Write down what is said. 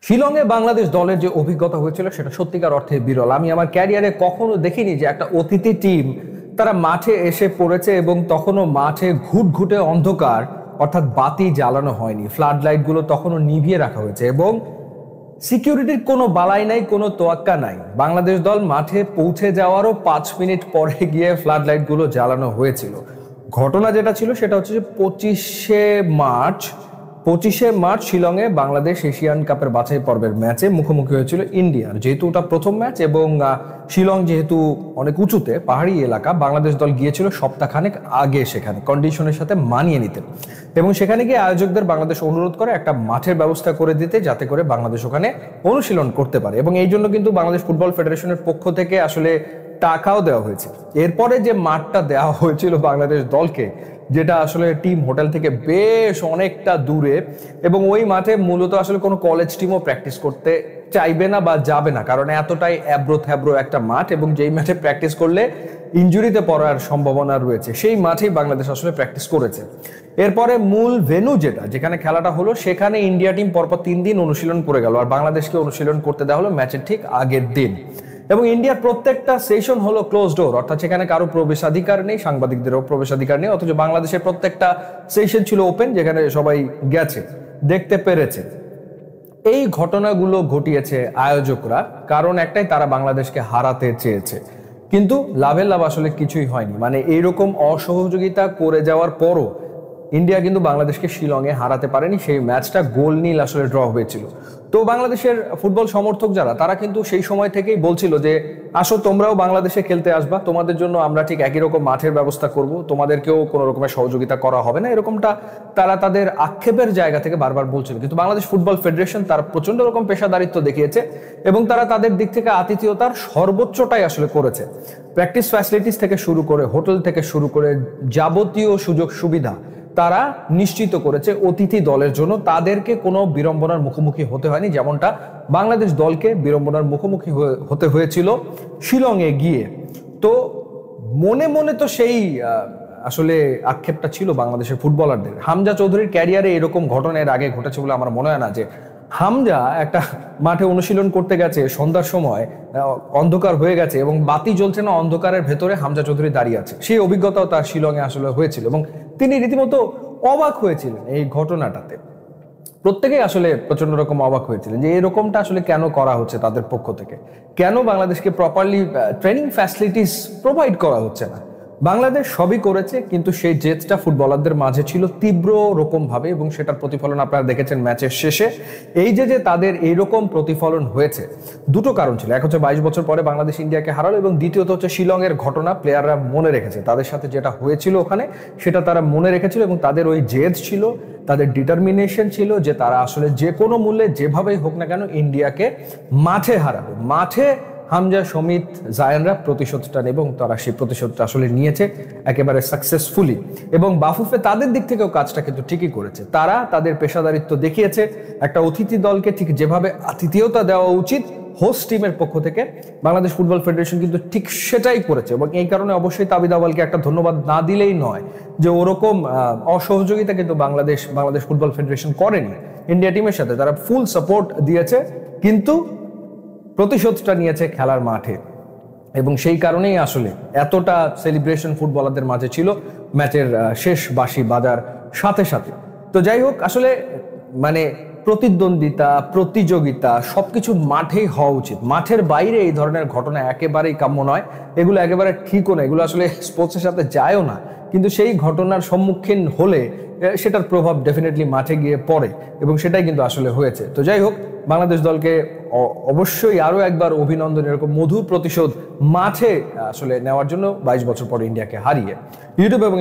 শিলংয়ে বাংলাদেশ দলের যে অভিজ্ঞতা হয়েছিল সেটা সত্যিকার অর্থে বিরল। আমি আমার ক্যারিয়ারে কখনো দেখিনি যে একটা অতিথি টিম তারা মাঠে এসে পড়েছে এবং তখনও মাঠে ঘুটঘুটে অন্ধকার, অর্থাৎ বাতি জ্বালানো হয়নি, ফ্লাড লাইট গুলো তখনও নিভিয়ে রাখা হয়েছে এবং সিকিউরিটির কোনো বালাই নাই, কোনো তোয়াক্কা নাই। বাংলাদেশ দল মাঠে পৌঁছে যাওয়ারও 5 মিনিট পরে গিয়ে ফ্লাড লাইট গুলো জ্বালানো হয়েছিল। ঘটনা যেটা ছিল সেটা হচ্ছে যে 25শে মার্চ শিলংয়ে বাংলাদেশ এশিয়ান কাপের বাছাই পর্বের ম্যাচে মুখোমুখি হয়েছিল ইন্ডিয়ার। যেহেতু ওটা প্রথম ম্যাচ এবং শিলং যেহেতু অনেক উঁচুতে পাহাড়ি এলাকা, বাংলাদেশ দল গিয়েছিল সপ্তাহখানেক আগে সেখানে কন্ডিশনের সাথে মানিয়ে নিতে এবং সেখানে গিয়ে আয়োজকদের বাংলাদেশ অনুরোধ করে একটা মাঠের ব্যবস্থা করে দিতে, যাতে করে বাংলাদেশ ওখানে অনুশীলন করতে পারে। এবং এই জন্য কিন্তু বাংলাদেশ ফুটবল ফেডারেশনের পক্ষ থেকে আসলে টাকাও দেওয়া হয়েছে। এরপরে যে মাঠটা দেওয়া হয়েছিল বাংলাদেশ দলকে, যেটা আসলে টিম হোটেল থেকে বেশ অনেকটা দূরে, এবং ওই মাঠে মূলত আসলে কোনো কলেজ টিমও প্র্যাকটিস করতে চাইবে না বা যাবে না, কারণ এতটাই অ্যাব্রো থ্যাব্রো একটা মাঠ এবং যেই মাঠে প্র্যাকটিস করলে ইনজুরিতে পড়ার সম্ভাবনা রয়েছে, সেই মাঠেই বাংলাদেশ আসলে প্র্যাকটিস করেছে। এরপরে মূল ভেন্যু যেখানে খেলাটা হলো, সেখানে ইন্ডিয়া টিম পরপর 3 দিন অনুশীলন করে গেল, আর বাংলাদেশকে অনুশীলন করতে দেওয়া হলো ম্যাচের ঠিক আগের দিন। এবং ইন্ডিয়ার প্রত্যেকটা সেশন হলো ক্লোজ ডোর, অর্থাৎ সেখানে কারো প্রবেশাধিকার নেই, সাংবাদিকদেরও প্রবেশাধিকার নেই। অথচ বাংলাদেশের প্রত্যেকটা সেশন ছিল ওপেন, যেখানে সবাই গেছে, দেখতে পেরেছে। এই ঘটনাগুলো ঘটিয়েছে আয়োজকরা, কারণ একটাই, তারা বাংলাদেশকে হারাতে চেয়েছে। কিন্তু লাভের লাভ আসলে কিছুই হয়নি। মানে এইরকম অসহযোগিতা করে যাওয়ার পরও ইন্ডিয়া কিন্তু বাংলাদেশকে শিলংয়ে হারাতে পারেনি। সেই ম্যাচটা গোল নীল আসলে ড্র হয়েছিল। তো বাংলাদেশের ফুটবল সমর্থক যারা, তারা কিন্তু সেই সময় থেকেই বলছিল যে আসো তোমরাও বাংলাদেশে খেলতে আসবা, তোমাদের জন্য আমরা ঠিক একই রকম মাঠের ব্যবস্থা করব, তোমাদেরকেও কোনো রকমের সহযোগিতা করা হবে না, এরকমটা তারা তাদের আক্ষেপের জায়গা থেকে বারবার বলছিল। কিন্তু বাংলাদেশ ফুটবল ফেডারেশন তারা প্রচন্ড রকম পেশাদারিত্ব দেখিয়েছে এবং তারা তাদের দিক থেকে আতিথেয়তার সর্বোচ্চটাই আসলে করেছে। প্র্যাকটিস ফ্যাসিলিটিস থেকে শুরু করে, হোটেল থেকে শুরু করে যাবতীয় সুযোগ সুবিধা তারা নিশ্চিত করেছে অতিথি দলের জন্য। তাদেরকে কোনো বিড়ম্বনার মুখোমুখি হতে হয়নি, যেমনটা বাংলাদেশ দলকে বিড়ম্বনার মুখোমুখি হতে হয়েছিল শিলংয়ে গিয়ে। তো মনে মনে তো সেই আসলে আক্ষেপটা ছিল বাংলাদেশের ফুটবলারদের। হামজা চৌধুরীর ক্যারিয়ারে এরকম ঘটনা এর আগে ঘটেছে বলে আমার মনে হয় না, যে হামজা একটা মাঠে অনুশীলন করতে গেছে সন্ধ্যার সময়, অন্ধকার হয়ে গেছে এবং বাতি জ্বলছে না, অন্ধকারের ভেতরে হামজা চৌধুরী দাঁড়িয়ে আছে। সেই অভিজ্ঞতাও তার শিলংয়ে আসলে হয়েছিল এবং তিনি রীতিমতো অবাক হয়েছিলেন এই ঘটনাটাতে। প্রত্যেকেই আসলে প্রচন্ড রকম অবাক হয়েছিলেন যে এরকমটা আসলে কেন করা হচ্ছে তাদের পক্ষ থেকে, কেন বাংলাদেশকে প্রপারলি ট্রেনিং ফ্যাসিলিটিস প্রোভাইড করা হচ্ছে না। বাংলাদেশ সবই করেছে, কিন্তু সেই জেদটা ফুটবলারদের মাঝে ছিল তীব্র রকম ভাবে, এবং সেটার প্রতিফলন আপনারা দেখেছেন ম্যাচের শেষে। এই যে তাদের এইরকম প্রতিফলন হয়েছে, দুটো কারণ ছিল। এক হচ্ছে 22 বছর পরে বাংলাদেশ ইন্ডিয়াকে হারালো, এবং দ্বিতীয়ত হচ্ছে শিলংয়ের ঘটনা প্লেয়াররা মনে রেখেছে। তাদের সাথে যেটা হয়েছিল ওখানে, সেটা তারা মনে রেখেছিল এবং তাদের ওই জেদ ছিল, তাদের ডিটারমিনেশন ছিল যে তারা আসলে যে কোনো মূল্যে যেভাবেই হোক না কেন ইন্ডিয়াকে মাঠে হারাবে। মাঠে হামজা, সমিত, জায়ানরা প্রতিশোধটা নেবে এবং তারা সেই প্রতিশোধটা আসলে নিয়েছে একেবারে সাকসেসফুলি। এবং বাফুফে তাদের দিক থেকেও কাজটা কিন্তু ঠিকই করেছে। তারা তাদের পেশাদারিত্ব দেখিয়েছে। একটা অতিথি দলকে ঠিক যেভাবে আতিথেয়তা দেওয়া উচিত হোস্ট টিমের পক্ষ থেকে, বাংলাদেশ ফুটবল ফেডারেশন কিন্তু ঠিক সেটাই করেছে। এবং এই কারণে অবশ্যই তাবিদ আওয়ালকে একটা ধন্যবাদ না দিলেই নয়, যে ওরকম অসহযোগিতা কিন্তু বাংলাদেশ ফুটবল ফেডারেশন করেনি ইন্ডিয়া টিমের সাথে। তারা ফুল সাপোর্ট দিয়েছে, কিন্তু প্রতিশোধটা নিয়েছে খেলার মাঠে। এবং সেই কারণেই আসলে এতটা সেলিব্রেশন ফুটবলারদের মাঝে ছিল ম্যাচের শেষ বাঁশি বাজার সাথে সাথে। তো যাই হোক, আসলে মানে প্রতিদ্বন্দ্বিতা, প্রতিযোগিতা সবকিছু মাঠেই হওয়া উচিত। মাঠের বাইরে এই ধরনের ঘটনা একেবারেই কাম্য নয়, এগুলো একেবারে ঠিকও না, এগুলো আসলে স্পোর্টসের সাথে যায়ও না। কিন্তু সেই ঘটনার সম্মুখীন হলে সেটার প্রভাব ডেফিনেটলি মাঠে গিয়ে পড়ে, এবং সেটাই কিন্তু আসলে হয়েছে। তো যাই হোক, বাংলাদেশ দলকে অবশ্যই আরো একবার অভিনন্দন, এরকম মধুর প্রতিশোধ মাঠে আসলে নেওয়ার জন্য 22 বছর পরে ইন্ডিয়াকে হারিয়ে। ইউটিউব এবং